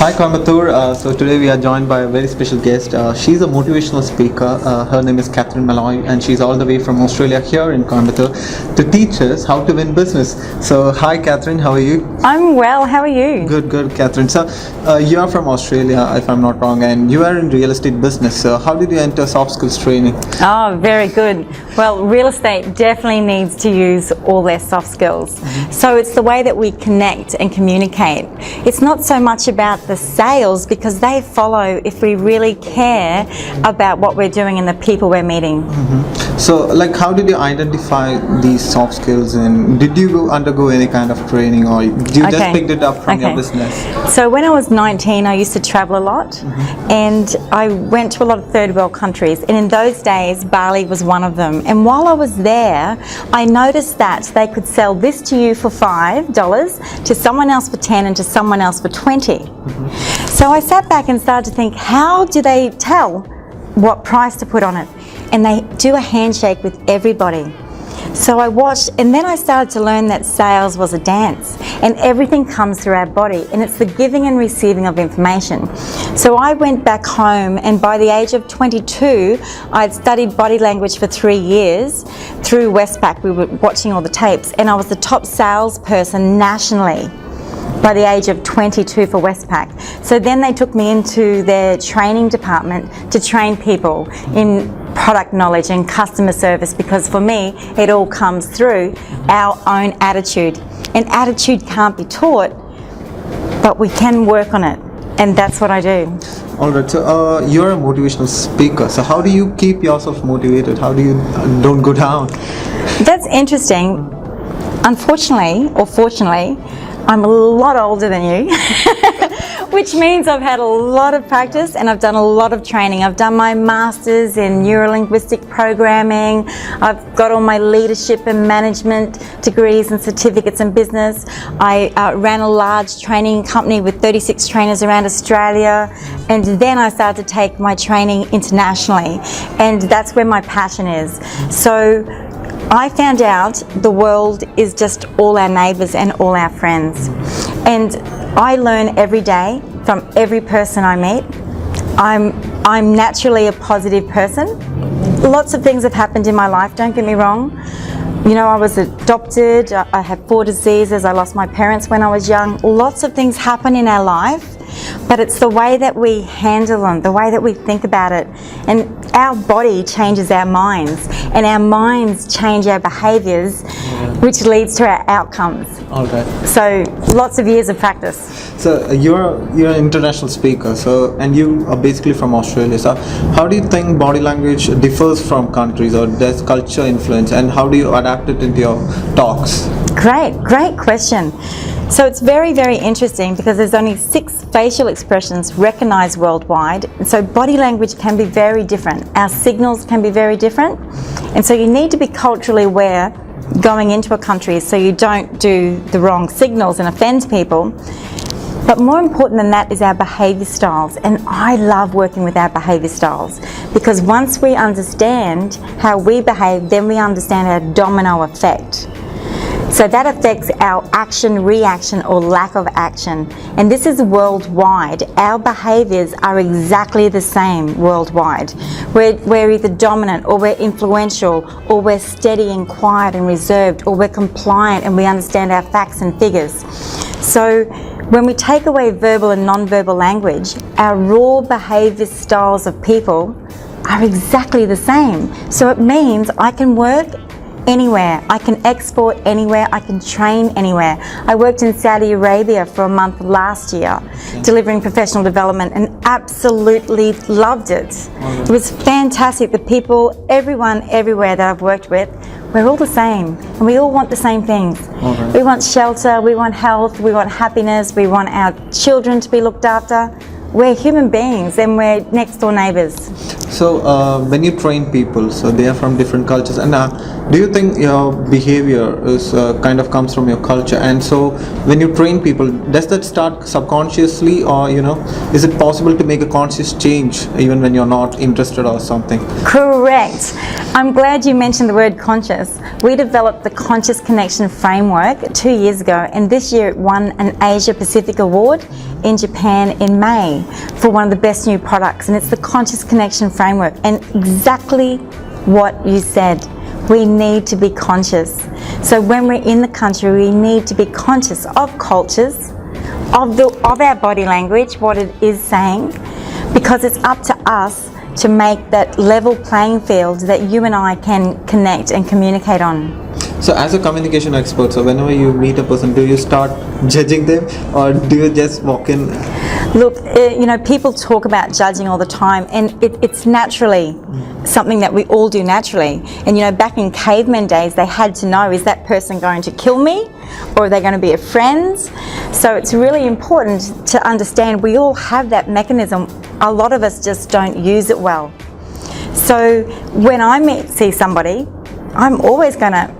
Hi Coimbatore. So today we are joined by a very special guest. She's a motivational speaker. Her name is Catherine Malloy, and she's all the way from Australia here in Coimbatore to teach us how to win business. So hi Catherine, how are you? I'm well, how are you? Good, Catherine. So you are from Australia, if I'm not wrong, and you are in real estate business. So how did you enter soft skills training? Oh, very good. Well, real estate definitely needs to use all their soft skills. So it's the way that we connect and communicate. It's not so much about the sales, because they follow if we really care about what we're doing and the people we're meeting. So like how did you identify these soft skills, and did you undergo any kind of training, or did you just picked it up from your business? So when I was 19, I used to travel a lot, and I went to a lot of third world countries, and in those days Bali was one of them. And while I was there, I noticed that they could sell this to you for $5, to someone else for 10, and to someone else for 20. So I sat back and started to think, how do they tell what price to put on it? And they do a handshake with everybody. So I watched, and then I started to learn that sales was a dance, and everything comes through our body, and it's the giving and receiving of information. So I went back home, and by the age of 22, I'd studied body language for 3 years through Westpac. We were watching all the tapes, and I was the top salesperson nationally by the age of 22 for Westpac. So then they took me into their training department to train people in product knowledge and customer service, because for me it all comes through our own attitude, and attitude can't be taught, but we can work on it, and that's what I do. Alright, so you're a motivational speaker, so how do you keep yourself motivated? How do you don't go down? That's interesting. Unfortunately, or fortunately, I'm a lot older than you, which means I've had a lot of practice and I've done a lot of training. I've done my master's in neuro-linguistic programming. I've got all my leadership and management degrees and certificates in business. I ran a large training company with 36 trainers around Australia, and then I started to take my training internationally, and that's where my passion is. So I found out the world is just all our neighbours and all our friends, and I learn every day from every person I meet. I'm naturally a positive person. Lots of things have happened in my life, don't get me wrong. You know, I was adopted, I had 4 diseases, I lost my parents when I was young. Lots of things happen in our life, but it's the way that we handle them, the way that we think about it. And our body changes our minds, and our minds change our behaviours, which leads to our outcomes. Alright. So lots of years of practice. So you're an international speaker, so, and you are basically from Australia. So how do you think body language differs from countries, or does culture influence, and how do you adapt it into your talks? Great question. So it's very, very interesting, because there's only 6 facial expressions recognized worldwide. So body language can be very different. Our signals can be very different. And so you need to be culturally aware going into a country so you don't do the wrong signals and offend people. But more important than that is our behaviour styles, and I love working with our behaviour styles, because once we understand how we behave, then we understand our domino effect. So that affects our action, reaction, or lack of action. And this is worldwide. Our behaviours are exactly the same worldwide. We're either dominant, or we're influential, or we're steady and quiet and reserved, or we're compliant and we understand our facts and figures. So when we take away verbal and non-verbal language, our raw behaviour styles of people are exactly the same. So it means I can work anywhere, I can export anywhere, I can train anywhere. I worked in Saudi Arabia for a month last year, delivering professional development, and absolutely loved it. It was fantastic. The people, everyone, everywhere that I've worked with, we're all the same, and we all want the same things. We want shelter, we want health, we want happiness, we want our children to be looked after. We're human beings and we're next door neighbours. So when you train people, so they are from different cultures, and do you think your behavior is kind of comes from your culture? And so when you train people, does that start subconsciously, or is it possible to make a conscious change even when you're not interested or something? Correct. I'm glad you mentioned the word conscious. We developed the Conscious Connection Framework 2 years ago, and this year it won an Asia Pacific Award in Japan in May for one of the best new products, and it's the Conscious Connection Framework. And exactly what you said, we need to be conscious. So when we're in the country, we need to be conscious of cultures, of our body language, what it is saying, because it's up to us to make that level playing field that you and I can connect and communicate on. So as a communication expert, so whenever you meet a person, do you start judging them, or do you just walk in? Look, people talk about judging all the time, and it's naturally something that we all do naturally. And back in caveman days, they had to know, is that person going to kill me, or are they going to be a friend? So it's really important to understand we all have that mechanism. A lot of us just don't use it well. So when I see somebody, I'm always going to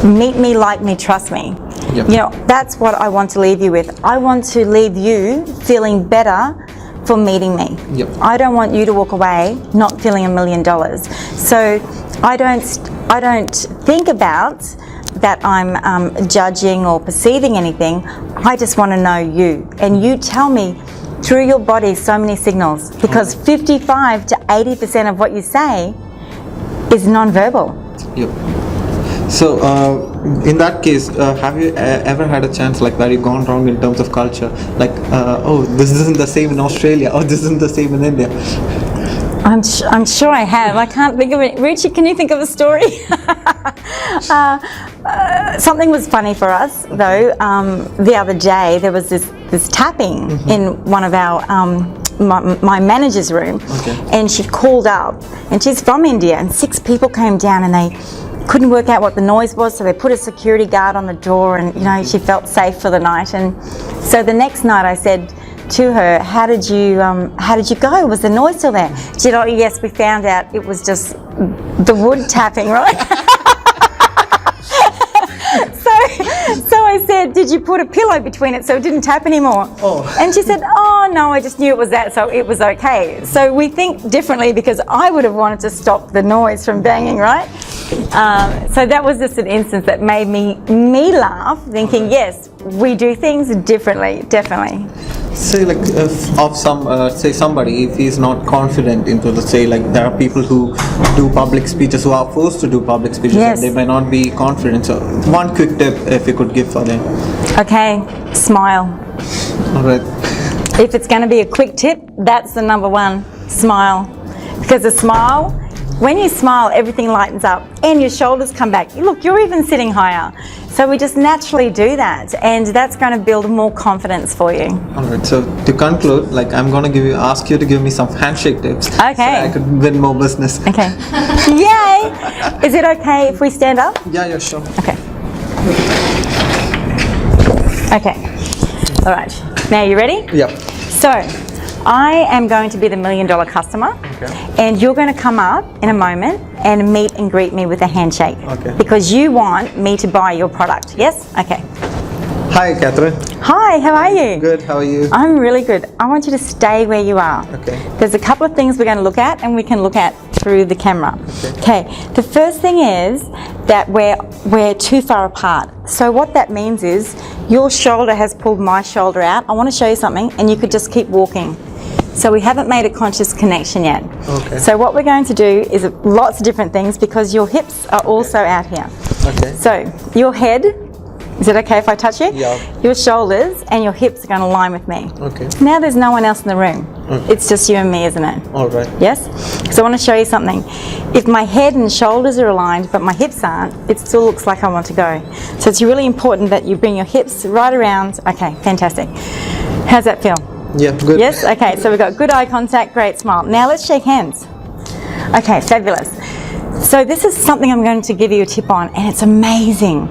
meet me, like me, trust me. Yep. That's what I want to leave you with. I want to leave you feeling better for meeting me. Yep. I don't want you to walk away not feeling $1 million. So I don't think about that I'm judging or perceiving anything. I just want to know you, and you tell me through your body so many signals, because 55 to 80% of what you say is non-verbal. Yep. So in that case, have you ever had a chance like where you've gone wrong in terms of culture, like oh, this isn't the same in Australia, or this isn't the same in India? I'm sure I have. I can't think of it. Richie, can you think of a story? Something was funny for us though. The other day there was this tapping in one of our my manager's room, and she called up, and she's from India, and 6 people came down, and they couldn't work out what the noise was, so they put a security guard on the door, and she felt safe for the night. And so the next night I said to her, how did you go? Was the noise still there? She said, oh yes, we found out it was just the wood tapping, right? So I said, did you put a pillow between it so it didn't tap anymore? Oh. And she said, oh no, I just knew it was that, so it was okay. So we think differently, because I would have wanted to stop the noise from banging, right? So that was just an instance that made me laugh, thinking, yes, we do things differently, definitely. Say like say somebody, if he's not confident into there are people who do public speeches, who are forced to do public speeches, Yes. and they may not be confident. So one quick tip if you could give for them. Okay, smile. All right. If it's going to be a quick tip, that's the number one, smile. Because a smile, when you smile, everything lightens up and your shoulders come back. Look, you're even sitting higher. So we just naturally do that, and that's going to build more confidence for you. All right. So to conclude, I'm going to ask you to give me some handshake tips. Okay. So I could win more business. Okay. Yay! Is it okay if we stand up? Yeah, sure. Okay. Okay. All right. Now you ready? Yeah. So, I am going to be the $1 million customer, and you're going to come up in a moment and meet and greet me with a handshake. Okay. Because you want me to buy your product. Yes? Okay. Hi, Catherine. Hi, how are you? Good. How are you? I'm really good. I want you to stay where you are. Okay. There's a couple of things we're going to look at, and we can look at through the camera. Okay. The first thing is that we're too far apart. So what that means is your shoulder has pulled my shoulder out. I want to show you something, and you could just keep walking. So we haven't made a conscious connection yet. Okay. So what we're going to do is lots of different things, because your hips are also out here. Okay. So your head, is it okay if I touch you? Yeah. Your shoulders and your hips are going to line with me. Okay. Now there's no one else in the room. Okay. It's just you and me, isn't it? All right. Yes? So I want to show you something. If my head and shoulders are aligned but my hips aren't, it still looks like I want to go. So it's really important that you bring your hips right around. Okay, fantastic. How's that feel? Yeah, good. Yes? Okay, so we've got good eye contact, great smile. Now let's shake hands. Okay, fabulous. So this is something I'm going to give you a tip on, and it's amazing.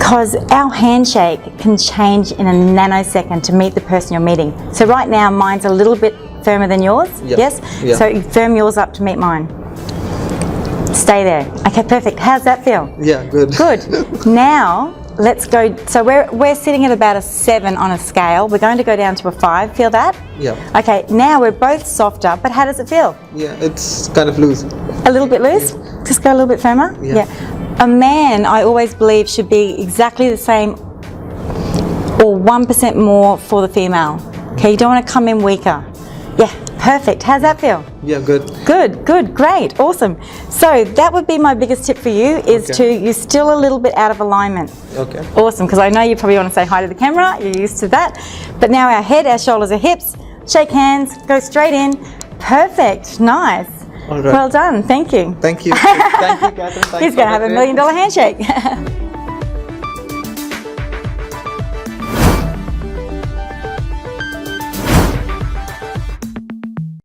Because our handshake can change in a nanosecond to meet the person you're meeting. So right now, mine's a little bit firmer than yours. Yeah. Yes? Yeah. So you firm yours up to meet mine. Stay there. Okay, perfect. How's that feel? Yeah, good. Good. Now, let's go. So we're sitting at about a 7 on a scale. We're going to go down to a 5. Feel that? Yeah. Okay, now we're both softer, but how does it feel? Yeah, it's kind of loose. A little bit loose? Just go a little bit firmer? Yeah. A man, I always believe, should be exactly the same or 1% more for the female. Okay, you don't want to come in weaker. Yeah, perfect. How's that feel? Yeah, good. Good, great, awesome. So that would be my biggest tip for you is you're still a little bit out of alignment. Okay. Awesome, because I know you probably want to say hi to the camera, you're used to that. But now our head, our shoulders, our hips, shake hands, go straight in. Perfect, nice. All right. Well done, thank you. Thank you. Thank you, Catherine. Thanks He's for going to have the $1 million handshake.